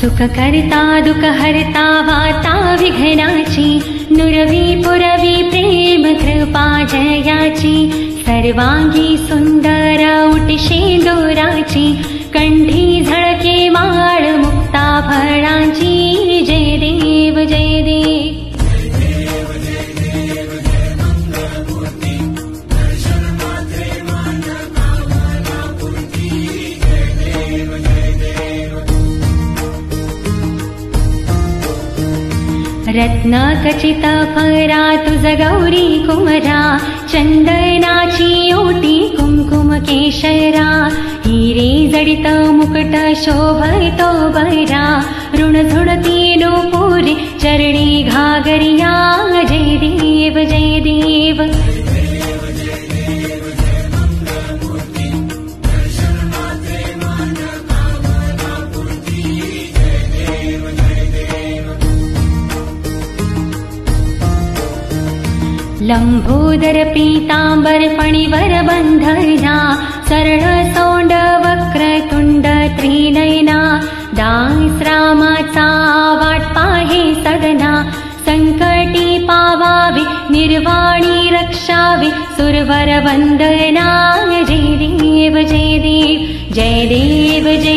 सुख करता दुख हरता वाता विघ्नाची, नुरवी पुरवी प्रेम कृपा जयाची, सर्वांगी सुंदर उटिशे दोराची, कंठी झळके माळ मुक्ता फळांची, जय देव जय देव। रत्न खचित फरा तुझ गौरी कुमरा, चंदनाची ओटी कुमकुम केशरा, हिरे जडित मुकुट शोभतो बरा, ऋण झुणती नूपुरे चरणी घागरिया, जय देव जय देव। लंबोदर पीतांबर फणीवर बंधना, सरळ सोंड वक्र तुंड त्रिनयना, दास रामाचा वाट पाहे सदना, संकटी पावावे निर्वाणी रक्षावे, सुरवर वंदना, जय देव जय देव जय देव जय